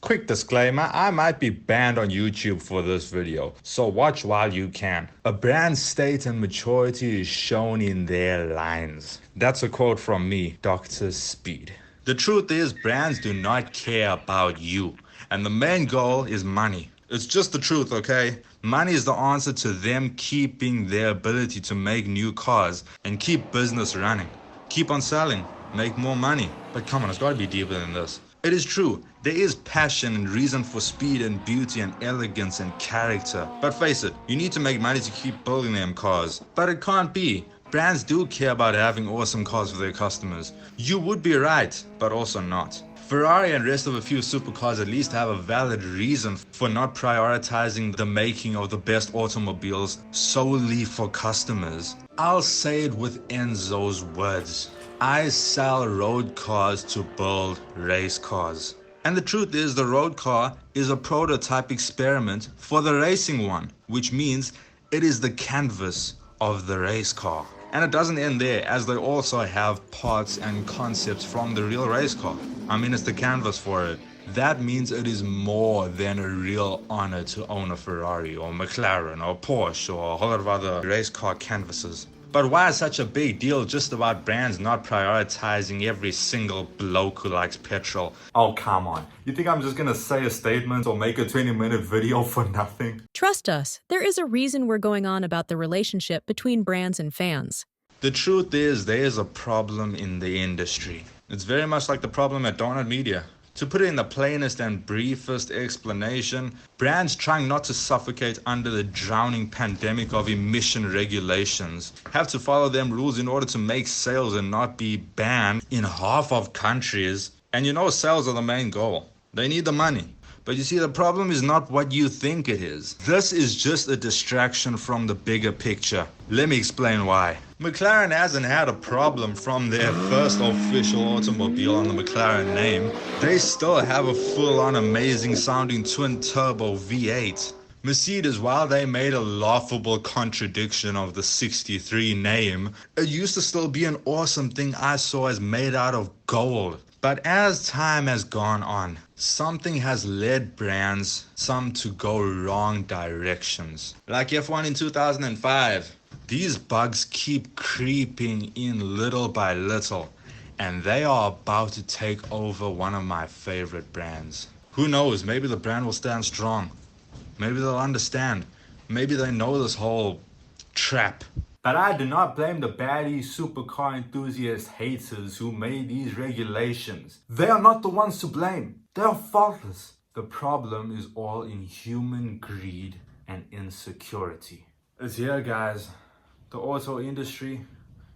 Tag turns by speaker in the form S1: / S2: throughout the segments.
S1: Quick disclaimer, I might be banned on YouTube for this video, so watch while you can. A brand's state and maturity is shown in their lines. That's a quote from me, Dr. Speed. The truth is, brands do not care about you, and the main goal is money. It's just the truth, okay? Money is the answer to them keeping their ability to make new cars and keep business running. Keep on selling, make more money. But come on, it's gotta be deeper than this. It is true, there is passion and reason for speed and beauty and elegance and character. But face it, you need to make money to keep building them cars. But it can't be. Brands do care about having awesome cars for their customers. You would be right, but also not. Ferrari and rest of a few supercars at least have a valid reason for not prioritizing the making of the best automobiles solely for customers. I'll say it with Enzo's words. I sell road cars to build race cars. And the truth is, the road car is a prototype experiment for the racing one, which means it is the canvas of the race car. And it doesn't end there, as they also have parts and concepts from the real race car. I mean, it's the canvas for it. That means it is more than a real honor to own a Ferrari or McLaren or Porsche or a whole lot of other race car canvases. But why is such a big deal just about brands not prioritizing every single bloke who likes petrol? Oh, come on. You think I'm just gonna say a statement or make a 20-minute video for nothing?
S2: Trust us, there is a reason we're going on about the relationship between brands and fans.
S1: The truth is, there is a problem in the industry. It's very much like the problem at Donut Media. To put it in the plainest and briefest explanation, brands trying not to suffocate under the drowning pandemic of emission regulations have to follow them rules in order to make sales and not be banned in half of countries. And you know, sales are the main goal. They need the money. But you see, the problem is not what you think it is. This is just a distraction from the bigger picture. Let me explain why. McLaren hasn't had a problem from their first official automobile on the McLaren name. They still have a full-on amazing sounding twin-turbo V8. Mercedes, while they made a laughable contradiction of the 63 name, it used to still be an awesome thing I saw as made out of gold. But as time has gone on, something has led brands some to go wrong directions. Like F1 in 2005. These bugs keep creeping in little by little, and they are about to take over one of my favorite brands. Who knows, maybe the brand will stand strong. Maybe they'll understand. Maybe they know this whole trap. But I do not blame the baddie supercar enthusiast haters who made these regulations. They are not the ones to blame. They are faultless. The problem is all in human greed and insecurity. It's here, guys. The auto industry,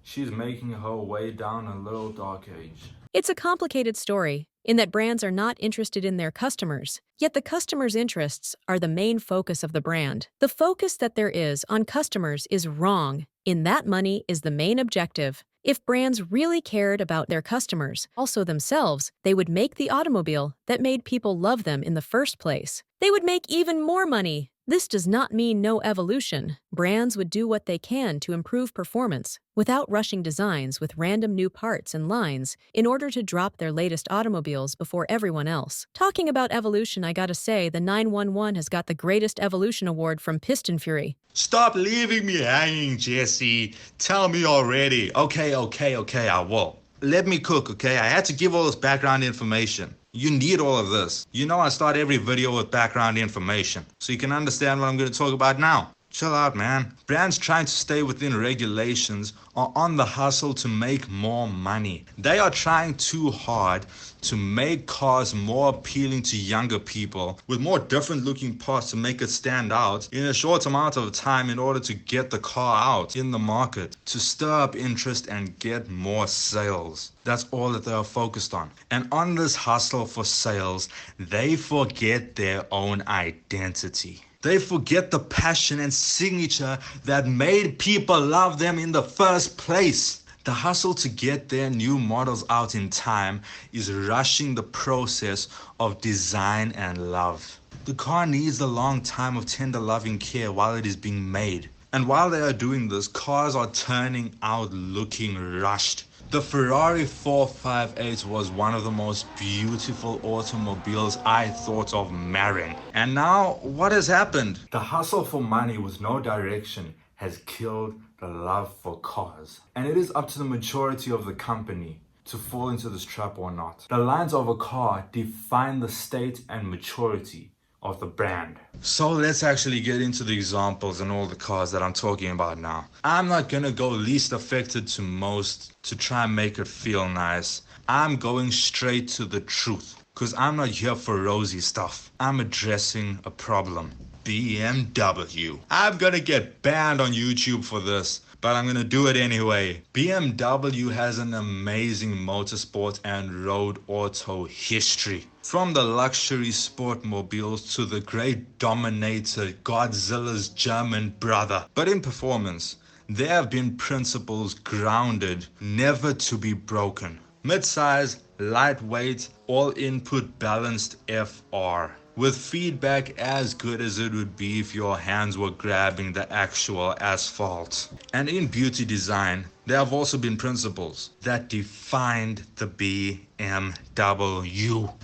S1: she's making her way down a little dark age.
S2: It's a complicated story, in that brands are not interested in their customers, yet the customers' interests are the main focus of the brand. The focus that there is on customers is wrong, in that money is the main objective. If brands really cared about their customers, also themselves, they would make the automobile that made people love them in the first place. They would make even more money. This does not mean no evolution. Brands would do what they can to improve performance without rushing designs with random new parts and lines in order to drop their latest automobiles before everyone else. Talking about evolution, I gotta say, the 911 has got the greatest evolution award from Pistonfury.
S1: Stop leaving me hanging, Jesse. Tell me already. Okay, I will. Let me cook, okay? I had to give all this background information. You need all of this. You know I start every video with background information, so you can understand what I'm going to talk about now. Chill out, man. Brands trying to stay within regulations are on the hustle to make more money. They are trying too hard to make cars more appealing to younger people with more different looking parts to make it stand out in a short amount of time in order to get the car out in the market, to stir up interest and get more sales. That's all that they are focused on. And on this hustle for sales, they forget their own identity. They forget the passion and signature that made people love them in the first place. The hustle to get their new models out in time is rushing the process of design and love. The car needs a long time of tender loving care while it is being made. And while they are doing this, cars are turning out looking rushed. The Ferrari 458 was one of the most beautiful automobiles I thought of marrying. And now, what has happened? The hustle for money with no direction has killed the love for cars. And it is up to the maturity of the company to fall into this trap or not. The lines of a car define the state and maturity of the brand. So let's actually get into the examples and all the cars that I'm talking about now. I'm not gonna go least affected to most to try and make it feel nice. I'm going straight to the truth, because I'm not here for rosy stuff. I'm addressing a problem. BMW. I'm gonna get banned on YouTube for this, but I'm gonna do it anyway. BMW has an amazing motorsport and road auto history. From the luxury sportmobiles to the great dominator, Godzilla's German brother. But in performance, there have been principles grounded, never to be broken. Mid-size, lightweight, all-input balanced FR. With feedback as good as it would be if your hands were grabbing the actual asphalt. And in beauty design, there have also been principles that defined the BMW.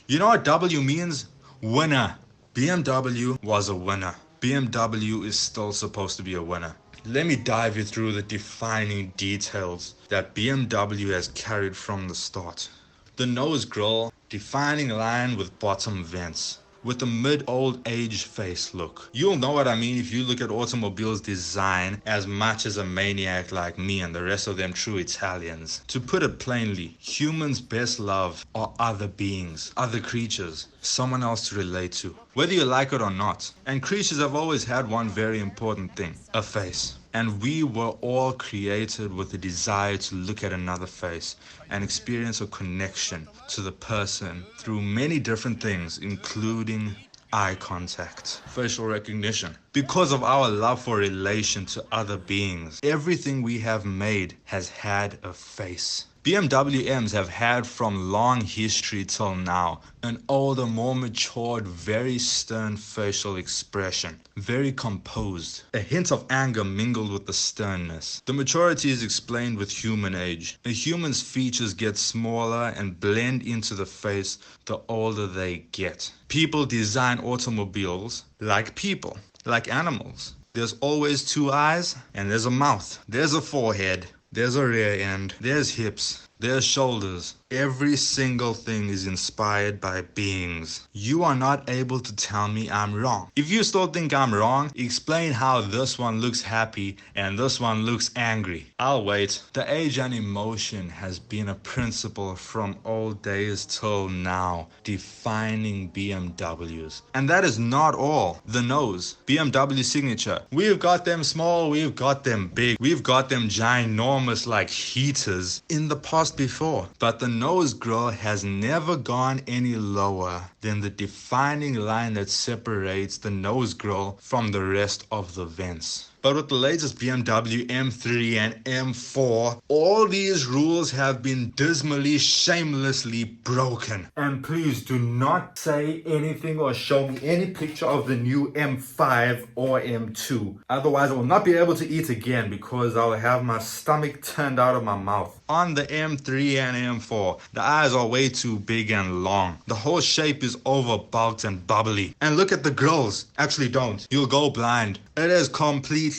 S1: You know what W means? Winner. BMW was a winner. BMW is still supposed to be a winner. Let me dive you through the defining details that BMW has carried from the start. The nose grille, defining line with bottom vents, with a mid-old age face look. You'll know what I mean if you look at automobiles design as much as a maniac like me and the rest of them true Italians. To put it plainly, humans' best love are other beings, other creatures, someone else to relate to, whether you like it or not. And creatures have always had one very important thing, a face. And we were all created with the desire to look at another face and experience a connection to the person through many different things, including eye contact, facial recognition. Because of our love for relation to other beings, everything we have made has had a face. BMW M's have had from long history till now an older, more matured, very stern facial expression, very composed, a hint of anger mingled with the sternness. The maturity is explained with human age. A human's features get smaller and blend into the face the older they get. People design automobiles like people, like animals. There's always two eyes and there's a mouth. There's a forehead. There's a rear end, there's hips, there's shoulders. Every single thing is inspired by beings. You are not able to tell me I'm wrong. If you still think I'm wrong, explain how this one looks happy and this one looks angry. I'll wait. The age and emotion has been a principle from old days till now, defining BMWs. And that is not all. The nose, BMW signature. We've got them small, we've got them big, we've got them ginormous like heaters in the past before. But the nose grille has never gone any lower than the defining line that separates the nose grille from the rest of the vents. But with the latest BMW M3 and M4, all these rules have been dismally, shamelessly broken. And please do not say anything or show me any picture of the new M5 or M2. Otherwise, I will not be able to eat again because I'll have my stomach turned out of my mouth. On the M3 and M4, the eyes are way too big and long. The whole shape is overbulked and bubbly. And look at the grills. Actually don't. You'll go blind. It has completely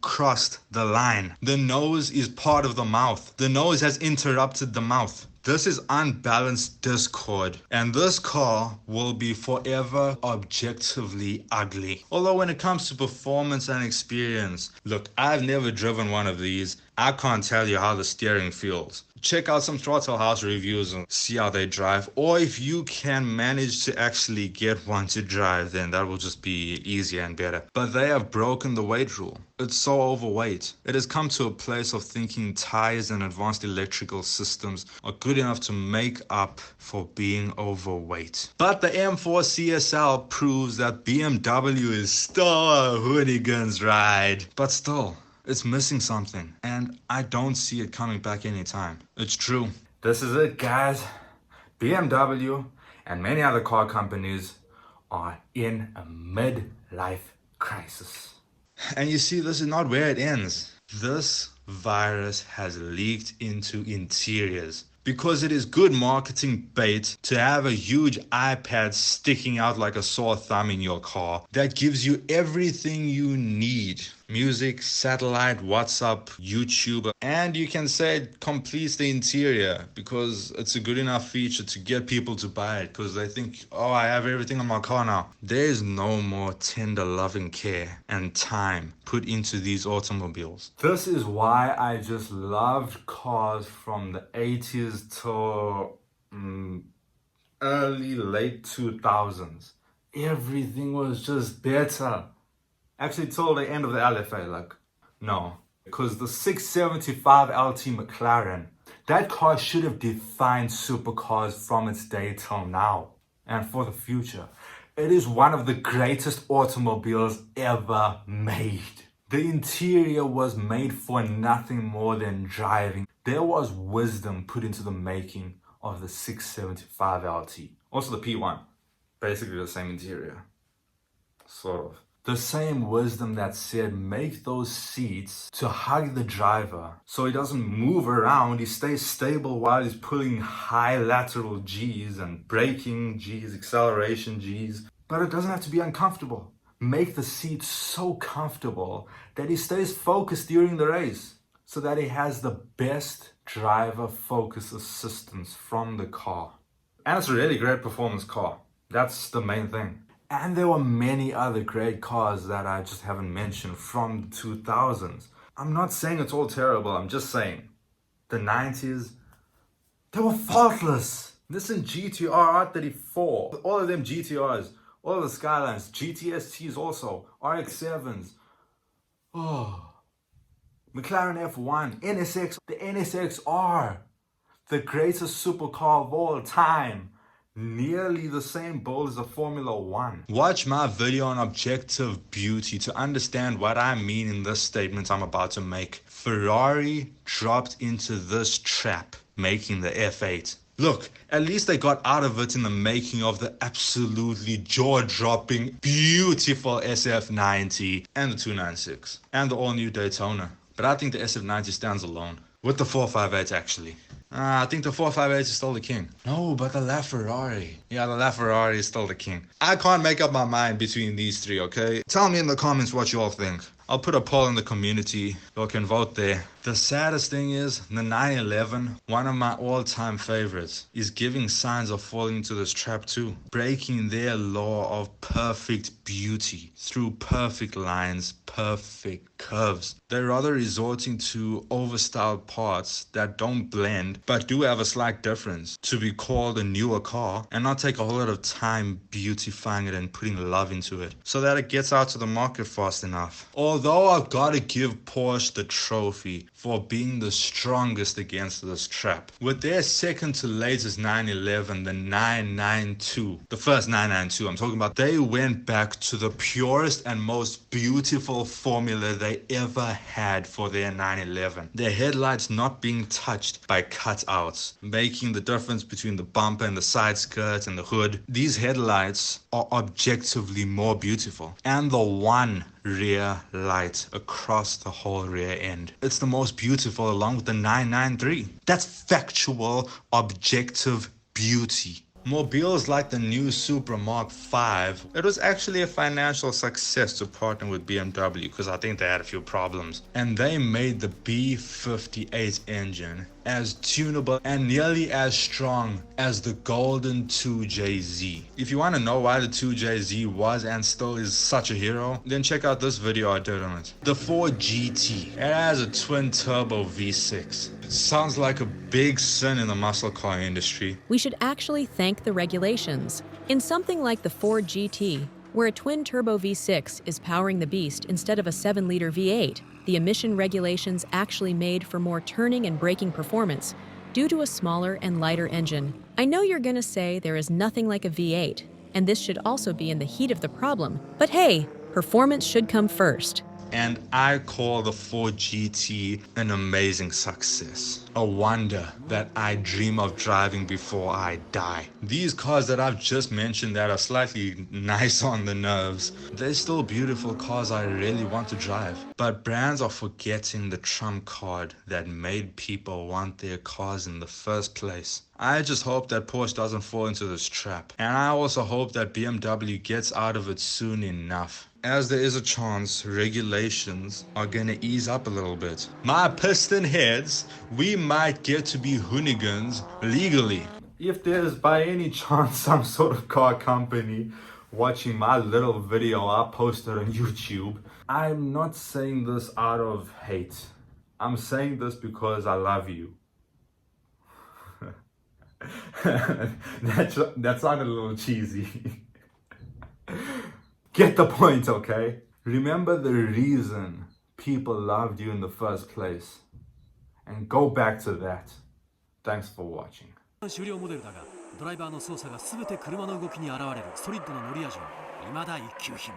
S1: crossed the line. The nose is part of the mouth. The nose has interrupted the mouth. This is unbalanced discord, and this car will be forever objectively ugly. Although when it comes to performance and experience, look, I've never driven one of these. I can't tell you how the steering feels. Check out some Throttle House reviews and see how they drive. Or if you can manage to actually get one to drive, then that will just be easier and better. But they have broken the weight rule. It's so overweight. It has come to a place of thinking tires and advanced electrical systems are good enough to make up for being overweight. But the M4 CSL proves that BMW is still a hooligan's ride. But still, it's missing something, and I don't see it coming back anytime. It's true. This is it, guys. BMW and many other car companies are in a midlife crisis. And you see, this is not where it ends. This virus has leaked into interiors. Because it is good marketing bait to have a huge iPad sticking out like a sore thumb in your car that gives you everything you need. Music, satellite, WhatsApp, YouTube, and you can say it completes the interior because it's a good enough feature to get people to buy it because they think, oh, I have everything on my car now. There's no more tender loving care and time put into these automobiles. This is why I just loved cars from the 80s till early, late 2000s. Everything was just better. Actually, till the end of the LFA, like, no. Because the 675 LT McLaren, that car should have defined supercars from its day till now and for the future. It is one of the greatest automobiles ever made. The interior was made for nothing more than driving. There was wisdom put into the making of the 675 LT. Also the P1, basically the same interior, sort of. The same wisdom that said make those seats to hug the driver so he doesn't move around, he stays stable while he's pulling high lateral G's and braking G's, acceleration G's. But it doesn't have to be uncomfortable. Make the seat so comfortable that he stays focused during the race so that he has the best driver focus assistance from the car. And it's a really great performance car. That's the main thing. And there were many other great cars that I just haven't mentioned from the 2000s. I'm not saying it's all terrible, I'm just saying the 90s, they were faultless. Listen, GTR R34, all of them GTRs, all of the Skylines, GTSTs also, RX-7s. Oh, McLaren F1, NSX, the NSX-R, the greatest supercar of all time. Nearly the same build as a Formula One. Watch my video on objective beauty to understand what I mean in this statement I'm about to make. Ferrari dropped into this trap, making the F8. Look, at least they got out of it in the making of the absolutely jaw-dropping, beautiful SF90 and the 296 and the all-new Daytona. But I think the SF90 stands alone. With the 458 actually. I think the 458 is still the king. No, but the LaFerrari. Yeah, the LaFerrari is still the king. I can't make up my mind between these three, okay? Tell me in the comments what you all think. I'll put a poll in the community. You all can vote there. The saddest thing is, the 911, one of my all-time favorites, is giving signs of falling into this trap too. Breaking their law of perfect beauty through perfect lines, perfect curves. They're rather resorting to overstyled parts that don't blend but do have a slight difference to be called a newer car and not take a whole lot of time beautifying it and putting love into it so that it gets out to the market fast enough. Although I've got to give Porsche the trophy for being the strongest against this trap. With their second to latest 911, the 992, the first 992 I'm talking about, they went back to the purest and most beautiful formula they ever had for their 911. Their headlights not being touched by cutouts, making the difference between the bumper and the side skirt and the hood. These headlights are objectively more beautiful. And the one rear light across the whole rear end. It's the most beautiful along with the 993. That's factual, objective beauty. Mobiles like the new Supra Mark V, it was actually a financial success to partner with BMW because I think they had a few problems. And they made the B58 engine as tunable and nearly as strong as the golden 2JZ. If you want to know why the 2JZ was and still is such a hero, then check out this video I did on it. The 4GT, it has a twin turbo V6. It sounds like a big sin in the muscle car industry.
S2: We should actually thank the regulations. In something like the Ford GT, where a twin-turbo V6 is powering the beast instead of a 7-liter V8, the emission regulations actually made for more turning and braking performance due to a smaller and lighter engine. I know you're gonna say there is nothing like a V8, and this should also be in the heat of the problem, but hey, performance should come first.
S1: And I call the Ford GT an amazing success. A wonder that I dream of driving before I die. These cars that I've just mentioned that are slightly nice on the nerves, they're still beautiful cars I really want to drive. But brands are forgetting the trump card that made people want their cars in the first place. I just hope that Porsche doesn't fall into this trap. And I also hope that BMW gets out of it soon enough, as there is a chance regulations are gonna ease up a little bit. My piston heads, we might get to be hooligans legally. If there's by any chance some sort of car company watching my little video I posted on YouTube, I'm not saying this out of hate. I'm saying this because I love you. that sounded a little cheesy. Get the point, okay? Remember the reason people loved you in the first place, and go back to that. Thanks for watching.
S3: 終了モデルだが、ドライバーの操作が全て車の動きに現れるソリッドな乗り味は未だ一級品。